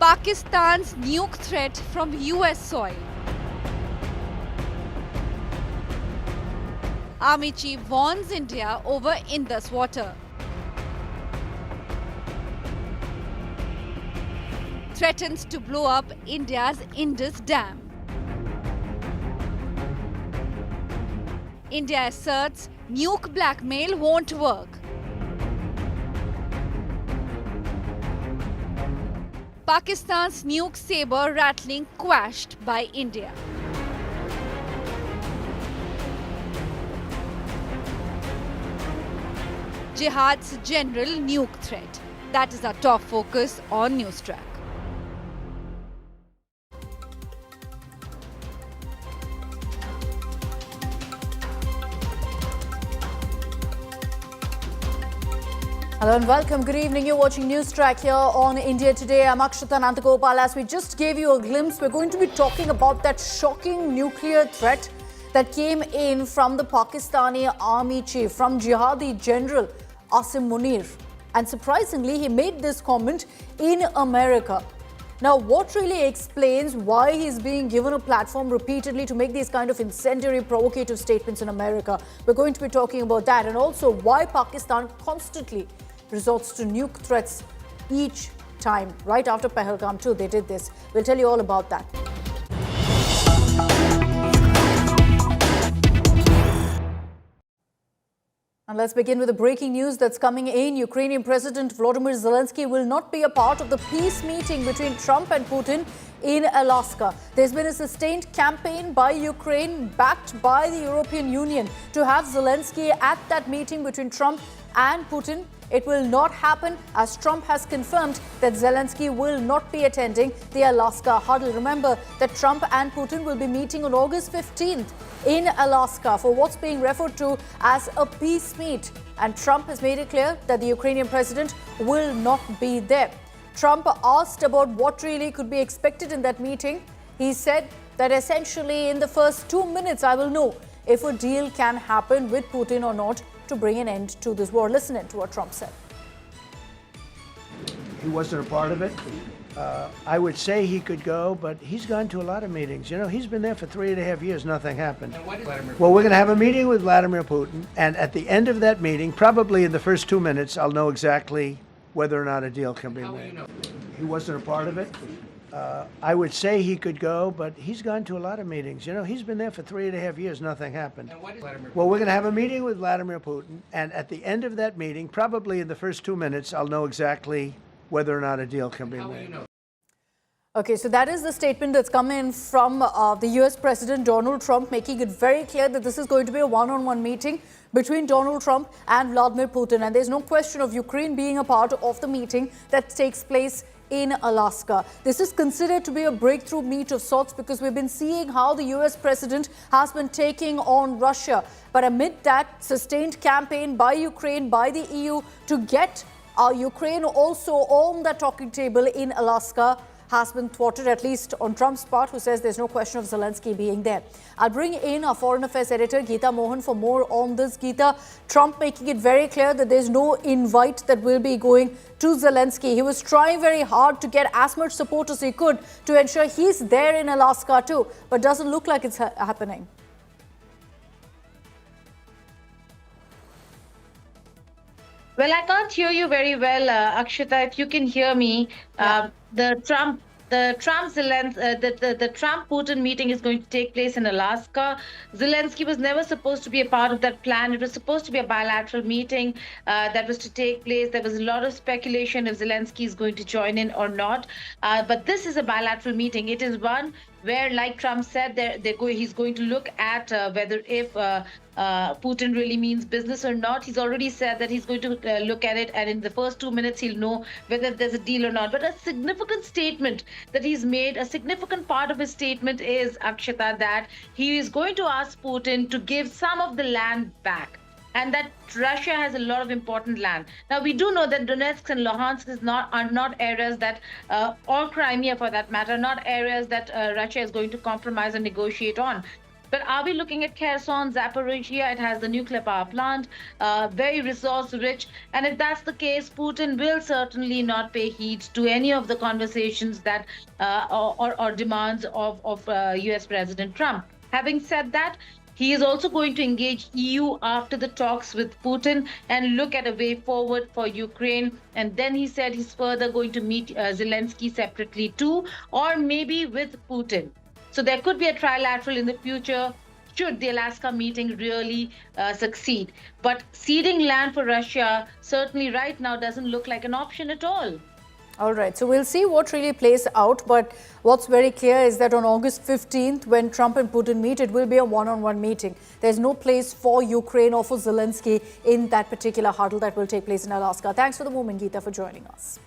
Pakistan's nuke threat from US soil. Army chief warns India over Indus water. Threatens to blow up India's Indus dam. India asserts nuke blackmail won't work. Pakistan's nuke saber rattling quashed by India. Jihad's general nuke threat. That is our top focus on NewsTrack. Hello and welcome. Good evening. You're watching NewsTrack here on India Today. I'm Akshata Nantagopal. As we just gave you a glimpse, we're going to be talking about that shocking nuclear threat that came in from the Pakistani army chief, from Jihadi General Asim Munir. And surprisingly, he made this comment in America. Now, what really explains why he's being given a platform repeatedly to make these kind of incendiary, provocative statements in America? We're going to be talking about that, and also why Pakistan constantly resorts to nuke threats each time. Right after Pahalgam too, they did this. We'll tell you all about that. And let's begin with the breaking news that's coming in. Ukrainian President Volodymyr Zelensky will not be a part of the peace meeting between Trump and Putin in Alaska. There's been a sustained campaign by Ukraine, backed by the European Union, to have Zelensky at that meeting between Trump and Putin. It will not happen, as Trump has confirmed that Zelensky will not be attending the Alaska huddle. Remember that Trump and Putin will be meeting on August 15th in Alaska for what's being referred to as a peace meet. And Trump has made it clear that the Ukrainian president will not be there. Trump asked about what really could be expected in that meeting. He said that essentially in the first 2 minutes, I will know if a deal can happen with Putin or not to bring an end to this war. Listen in to what Trump said. He wasn't a part of it. I would say he could go, but he's gone to a lot of meetings. You know, he's been there for 3.5 years, nothing happened. Well, we're going to have a meeting with Vladimir Putin, and at the end of that meeting, probably in the first 2 minutes, I'll know exactly whether or not a deal can be made. He wasn't a part of it. I would say he could go, but he's gone to a lot of meetings. You know, he's been there for 3.5 years, nothing happened. Well, we're going to have a meeting with Vladimir Putin, and at the end of that meeting, probably in the first 2 minutes, I'll know exactly whether or not a deal can be made. Okay, so that is the statement that's come in from the US President Donald Trump, making it very clear that this is going to be a one-on-one meeting between Donald Trump and Vladimir Putin. And there's no question of Ukraine being a part of the meeting that takes place in Alaska. This is considered to be a breakthrough meet of sorts because we've been seeing how the US president has been taking on Russia. But amid that sustained campaign by Ukraine, by the EU to get Ukraine also on the talking table in Alaska has been thwarted, at least on Trump's part, who says there's no question of Zelensky being there. I'll bring in our foreign affairs editor, Geeta Mohan, for more on this. Geeta, Trump making it very clear that there's no invite that will be going to Zelensky. He was trying very hard to get as much support as he could to ensure he's there in Alaska too, but doesn't look like it's happening. Well, I can't hear you very well, Akshita. If you can hear me, the Trump-Putin meeting is going to take place in Alaska. Zelensky was never supposed to be a part of that plan. It was supposed to be a bilateral meeting that was to take place. There was a lot of speculation if Zelensky is going to join in or not. But this is a bilateral meeting. It is one where, like Trump said, he's going to look at whether if Putin really means business or not. He's already said that he's going to look at it, and in the first 2 minutes, he'll know whether there's a deal or not. But a significant statement that he's made, a significant part of his statement is, Akshita, that he is going to ask Putin to give some of the land back, and that Russia has a lot of important land. Now, we do know that Donetsk and Luhansk are not areas that, or Crimea for that matter, not areas that Russia is going to compromise or negotiate on. But are we looking at Kherson, Zaporizhia? It has the nuclear power plant, very resource rich. And if that's the case, Putin will certainly not pay heed to any of the conversations that or demands of US President Trump. Having said that, he is also going to engage EU after the talks with Putin and look at a way forward for Ukraine. And then he said he's further going to meet Zelensky separately too, or maybe with Putin. So there could be a trilateral in the future should the Alaska meeting really succeed. But ceding land for Russia certainly right now doesn't look like an option at all. All right, so we'll see what really plays out. But what's very clear is that on August 15th, when Trump and Putin meet, it will be a one-on-one meeting. There's no place for Ukraine or for Zelensky in that particular huddle that will take place in Alaska. Thanks for the moment, Geeta, for joining us.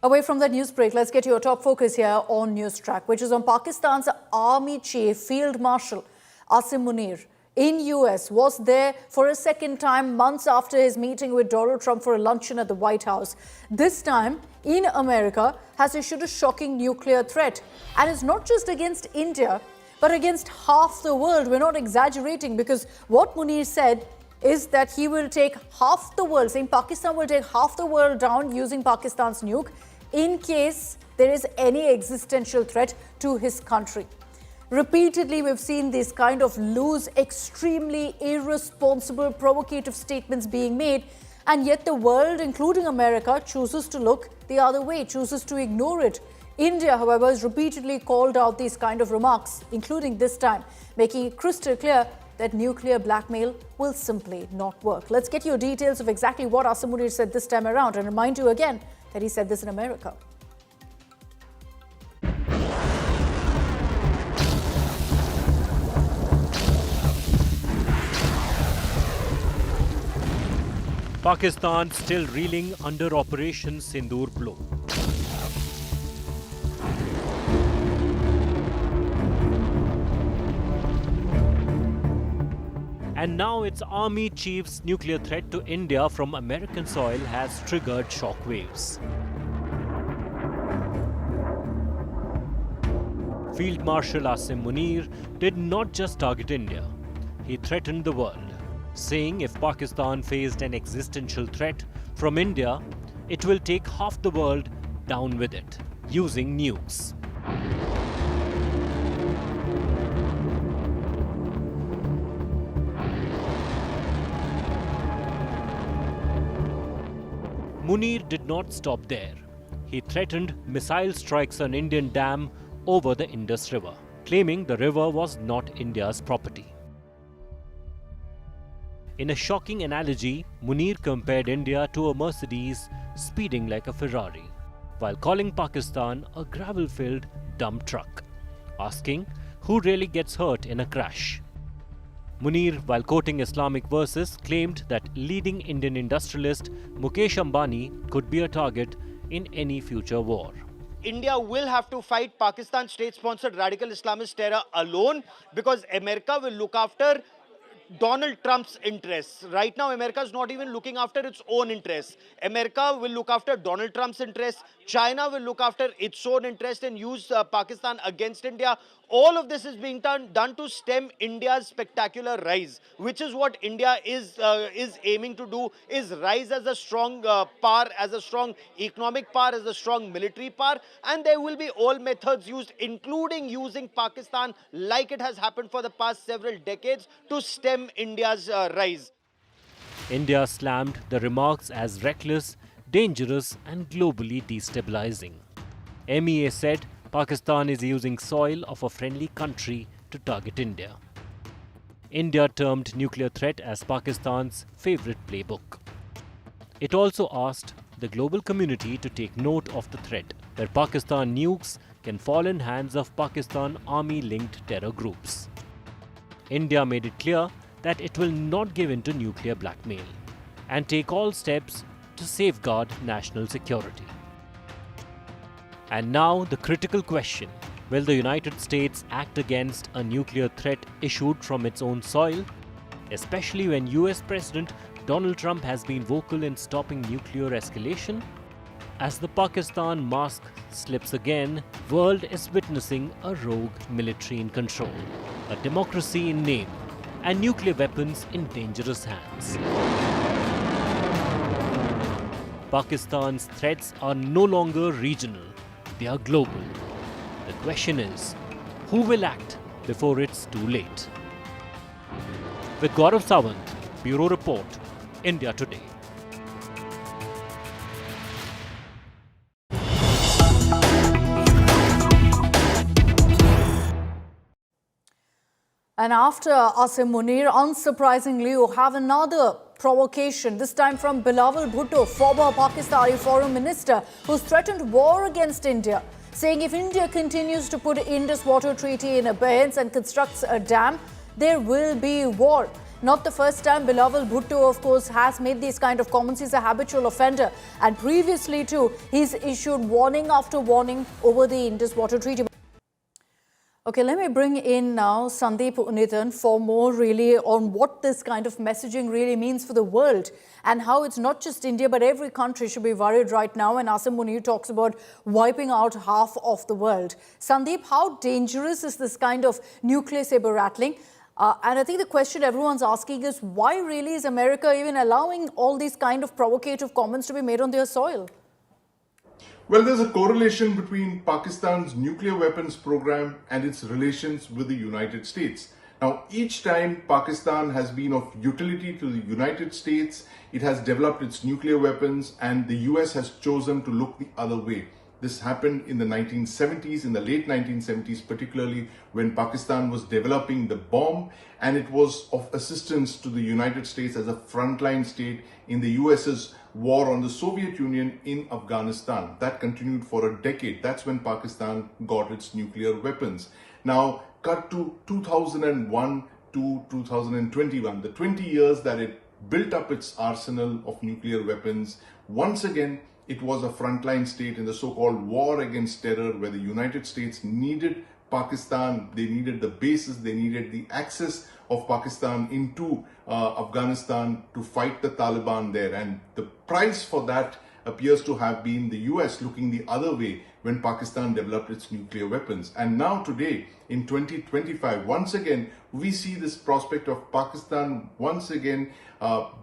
Away from that news break, let's get your top focus here on NewsTrack, which is on Pakistan's Army Chief Field Marshal Asim Munir in US was there for a second time months after his meeting with Donald Trump for a luncheon at the White House. This time in America has issued a shocking nuclear threat. And it's not just against India, but against half the world. We're not exaggerating, because what Munir said is that he will take half the world, saying Pakistan will take half the world down using Pakistan's nuke in case there is any existential threat to his country. Repeatedly, we've seen these kind of loose, extremely irresponsible, provocative statements being made, and yet the world, including America, chooses to look the other way, chooses to ignore it. India, however, has repeatedly called out these kind of remarks, including this time, making it crystal clear that nuclear blackmail will simply not work. Let's get you details of exactly what Asim Munir said this time around, and remind you again that he said this in America. Pakistan still reeling under Operation Sindoor blow. And now its army chief's nuclear threat to India from American soil has triggered shockwaves. Field Marshal Asim Munir did not just target India, he threatened the world, saying if Pakistan faced an existential threat from India, it will take half the world down with it, using nukes. Munir did not stop there. He threatened missile strikes on Indian dam over the Indus River, claiming the river was not India's property. In a shocking analogy, Munir compared India to a Mercedes speeding like a Ferrari, while calling Pakistan a gravel-filled dump truck, asking who really gets hurt in a crash. Munir, while quoting Islamic verses, claimed that leading Indian industrialist Mukesh Ambani could be a target in any future war. India will have to fight Pakistan state-sponsored radical Islamist terror alone, because America will look after Donald Trump's interests. Right now, America is not even looking after its own interests. America will look after Donald Trump's interests. China will look after its own interests and use Pakistan against India. All of this is being done to stem India's spectacular rise, which is what India is aiming to do, is rise as a strong power, as a strong economic power, as a strong military power. And there will be all methods used, including using Pakistan, like it has happened for the past several decades, to stem India's rise. India slammed the remarks as reckless, dangerous and globally destabilizing. MEA said Pakistan is using soil of a friendly country to target India. India termed nuclear threat as Pakistan's favorite playbook. It also asked the global community to take note of the threat that Pakistan nukes can fall in hands of Pakistan army-linked terror groups. India made it clear that it will not give in to nuclear blackmail and take all steps to safeguard national security. And now the critical question, will the United States act against a nuclear threat issued from its own soil? Especially when US President Donald Trump has been vocal in stopping nuclear escalation? As the Pakistan mask slips again, world is witnessing a rogue military in control, a democracy in name, and nuclear weapons in dangerous hands. Pakistan's threats are no longer regional, they are global. The question is, who will act before it's too late? With Gaurav Sawant, Bureau Report, India Today. And after Asim Munir, unsurprisingly, you have another provocation, this time from Bilawal Bhutto, former Pakistani foreign minister, who's threatened war against India, saying if India continues to put Indus Water Treaty in abeyance and constructs a dam, there will be war. Not the first time Bilawal Bhutto, of course, has made these kind of comments. He's a habitual offender. And previously, too, he's issued warning after warning over the Indus Water Treaty. Okay, let me bring in now Sandeep Unithan for more really on what this kind of messaging really means for the world and how it's not just India but every country should be worried right now. And Asim Munir talks about wiping out half of the world. Sandeep, how dangerous is this kind of nuclear saber rattling? And I think the question everyone's asking is why really is America even allowing all these kind of provocative comments to be made on their soil? Well, there's a correlation between Pakistan's nuclear weapons program and its relations with the United States. Now, each time Pakistan has been of utility to the United States, it has developed its nuclear weapons and the US has chosen to look the other way. This happened in the 1970s, in the late 1970s, particularly when Pakistan was developing the bomb, and it was of assistance to the United States as a frontline state in the US's war on the Soviet Union in Afghanistan. That continued for a decade. That's when Pakistan got its nuclear weapons. Now, cut to 2001 to 2021, the 20 years that it built up its arsenal of nuclear weapons. Once again, it was a frontline state in the so-called war against terror where the United States needed Pakistan, they needed the bases, they needed the access of Pakistan into Afghanistan to fight the Taliban there. And the price for that appears to have been the US looking the other way when Pakistan developed its nuclear weapons. And now today, in 2025, once again, we see this prospect of Pakistan once again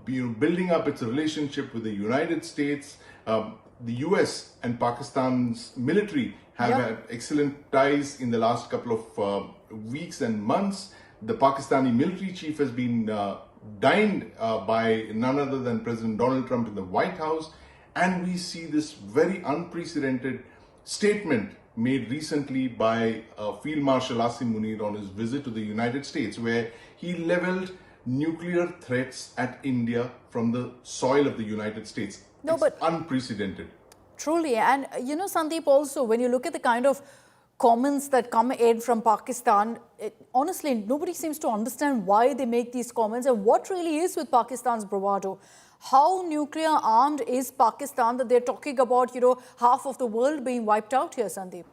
building up its relationship with the United States. The US and Pakistan's military have had excellent ties in the last couple of weeks and months. The Pakistani military chief has been dined by none other than President Donald Trump in the White House. And we see this very unprecedented statement made recently by Field Marshal Asim Munir on his visit to the United States, where he leveled nuclear threats at India from the soil of the United States. No, but unprecedented. Truly. And you know, Sandeep, also, when you look at the kind of comments that come in from Pakistan, honestly, nobody seems to understand why they make these comments and what really is with Pakistan's bravado. How nuclear armed is Pakistan that they're talking about, you know, half of the world being wiped out here, Sandeep?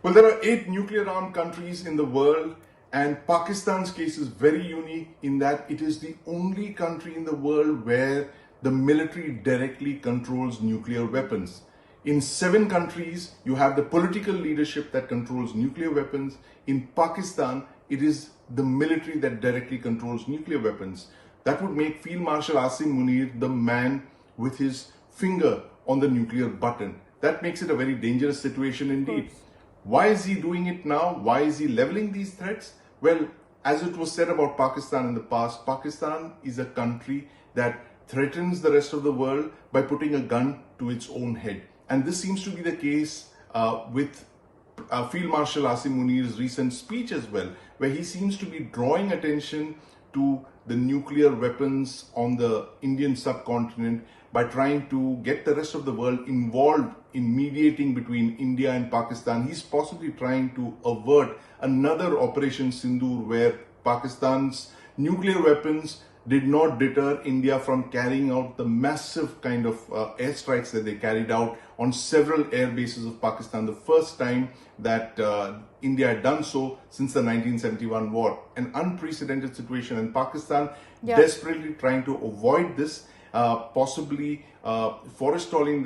Well, there are 8 nuclear armed countries in the world, and Pakistan's case is very unique in that it is the only country in the world where the military directly controls nuclear weapons. In 7 countries, you have the political leadership that controls nuclear weapons. In Pakistan, it is the military that directly controls nuclear weapons. That would make Field Marshal Asim Munir the man with his finger on the nuclear button. That makes it a very dangerous situation indeed. Why is he doing it now? Why is he leveling these threats? Well, as it was said about Pakistan in the past, Pakistan is a country that threatens the rest of the world by putting a gun to its own head. And this seems to be the case with Field Marshal Asim Munir's recent speech as well, where he seems to be drawing attention to the nuclear weapons on the Indian subcontinent by trying to get the rest of the world involved in mediating between India and Pakistan. He's possibly trying to avert another Operation Sindoor where Pakistan's nuclear weapons did not deter India from carrying out the massive kind of airstrikes that they carried out on several air bases of Pakistan, the first time that India had done so since the 1971 war. An unprecedented situation, and Pakistan desperately trying to avoid this. possibly forestalling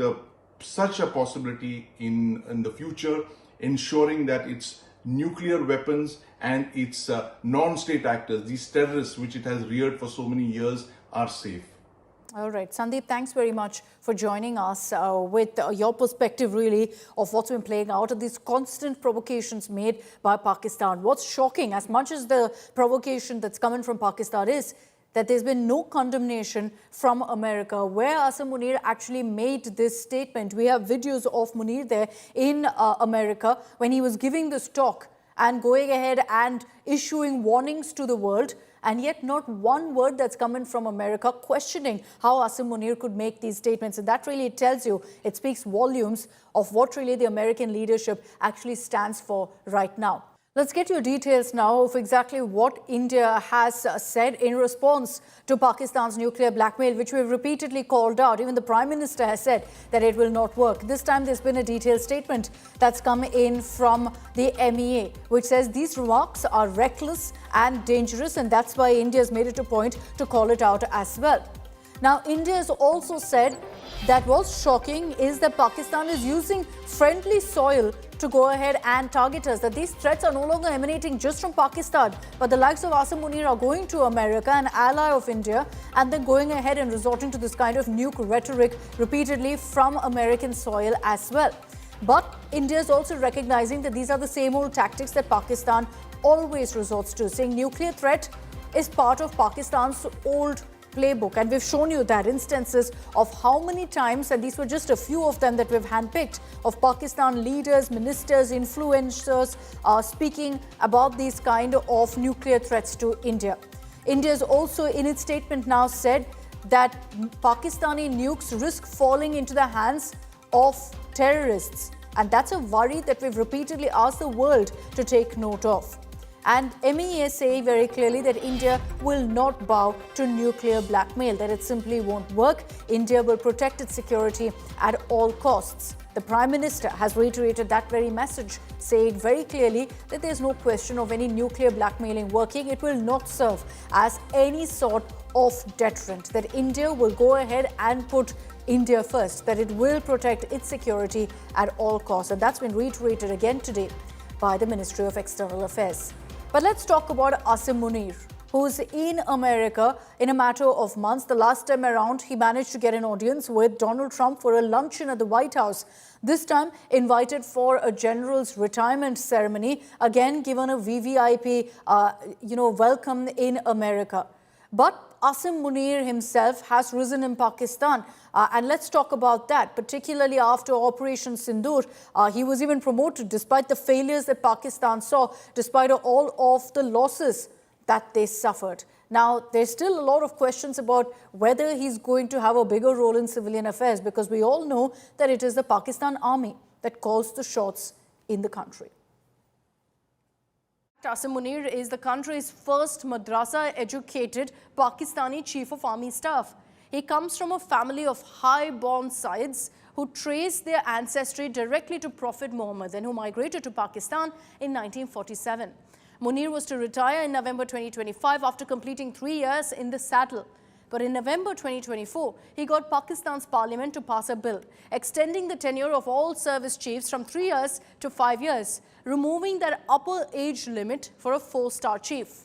such a possibility in the future, ensuring that its nuclear weapons and its non-state actors, these terrorists which it has reared for so many years, are safe. All right, Sandeep, thanks very much for joining us with your perspective really of what's been playing out of these constant provocations made by Pakistan. What's shocking, as much as the provocation that's coming from Pakistan is that there's been no condemnation from America, where Asim Munir actually made this statement. We have videos of Munir there in America when he was giving this talk and going ahead and issuing warnings to the world. And yet not one word that's coming from America questioning how Asim Munir could make these statements. And that really tells you, it speaks volumes of what really the American leadership actually stands for right now. Let's get your details now of exactly what India has said in response to Pakistan's nuclear blackmail, which we've repeatedly called out. Even the Prime Minister has said that it will not work. This time there's been a detailed statement that's come in from the MEA, which says these remarks are reckless and dangerous, and that's why India has made it a point to call it out as well. Now, India has also said that what's shocking is that Pakistan is using friendly soil to go ahead and target us, that these threats are no longer emanating just from Pakistan, but the likes of Asim Munir are going to America, an ally of India, and then going ahead and resorting to this kind of nuke rhetoric repeatedly from American soil as well. But India is also recognizing that these are the same old tactics that Pakistan always resorts to, saying nuclear threat is part of Pakistan's old playbook. And we've shown you that instances of how many times, and these were just a few of them that we've handpicked, of Pakistan leaders, ministers, influencers speaking about these kind of nuclear threats to India. India has also in its statement now said that Pakistani nukes risk falling into the hands of terrorists. And that's a worry that we've repeatedly asked the world to take note of. And MEA say very clearly that India will not bow to nuclear blackmail, that it simply won't work. India will protect its security at all costs. The Prime Minister has reiterated that very message, saying very clearly that there's no question of any nuclear blackmailing working. It will not serve as any sort of deterrent, that India will go ahead and put India first, that it will protect its security at all costs. And that's been reiterated again today by the Ministry of External Affairs. But let's talk about Asim Munir, who's in America in a matter of months. The last time around, he managed to get an audience with Donald Trump for a luncheon at the White House. This time, invited for a general's retirement ceremony, again given a VVIP, welcome in America. But Asim Munir himself has risen in Pakistan. And let's talk about that, particularly after Operation Sindoor. He was even promoted despite the failures that Pakistan saw, despite all of the losses that they suffered. Now, there's still a lot of questions about whether he's going to have a bigger role in civilian affairs, because we all know that it is the Pakistan army that calls the shots in the country. Asim Munir is the country's first madrasa-educated Pakistani Chief of Army Staff. He comes from a family of high-born Saids who trace their ancestry directly to Prophet Muhammad and who migrated to Pakistan in 1947. Munir was to retire in November 2025 after completing 3 years in the saddle. But in November 2024, he got Pakistan's parliament to pass a bill extending the tenure of all service chiefs from 3 years to 5 years, removing that upper age limit for a 4-star chief.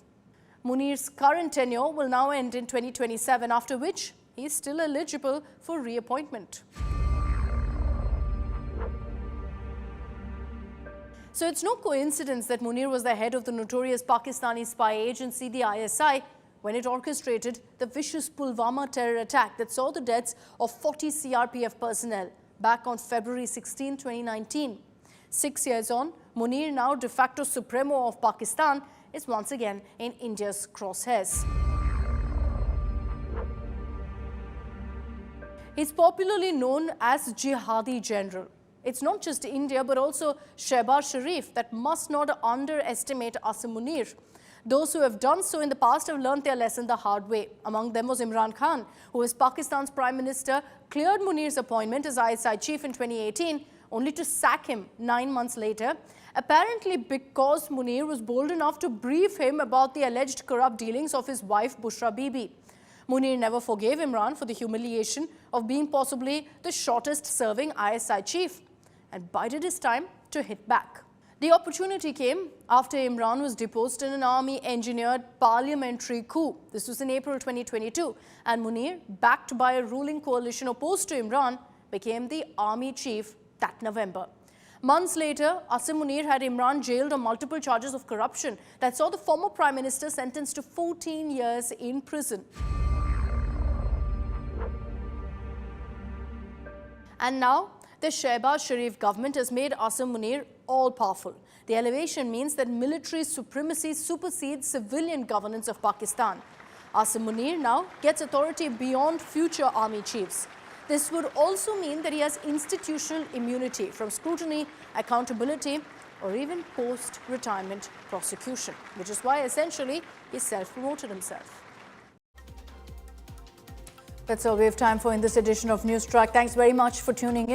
Munir's current tenure will now end in 2027, after which he is still eligible for reappointment. So it's no coincidence that Munir was the head of the notorious Pakistani spy agency, the ISI, when it orchestrated the vicious Pulwama terror attack that saw the deaths of 40 CRPF personnel back on February 16, 2019. 6 years on, Munir, now de facto supremo of Pakistan, is once again in India's crosshairs. He's popularly known as Jihadi General. It's not just India, but also Shehbaz Sharif that must not underestimate Asim Munir. Those who have done so in the past have learned their lesson the hard way. Among them was Imran Khan, who, as Pakistan's Prime Minister, cleared Munir's appointment as ISI chief in 2018, only to sack him 9 months later, apparently because Munir was bold enough to brief him about the alleged corrupt dealings of his wife Bushra Bibi. Munir never forgave Imran for the humiliation of being possibly the shortest-serving ISI chief and bided his time to hit back. The opportunity came after Imran was deposed in an army-engineered parliamentary coup. This was in April 2022, and Munir, backed by a ruling coalition opposed to Imran, became the army chief that November. Months later, Asim Munir had Imran jailed on multiple charges of corruption that saw the former Prime Minister sentenced to 14 years in prison. And now, the Shehbaz Sharif government has made Asim Munir all-powerful. The elevation means that military supremacy supersedes civilian governance of Pakistan. Asim Munir now gets authority beyond future army chiefs. This would also mean that he has institutional immunity from scrutiny, accountability, or even post-retirement prosecution, which is why essentially he self-promoted himself. That's all we have time for in this edition of NewsTrack. Thanks very much for tuning in.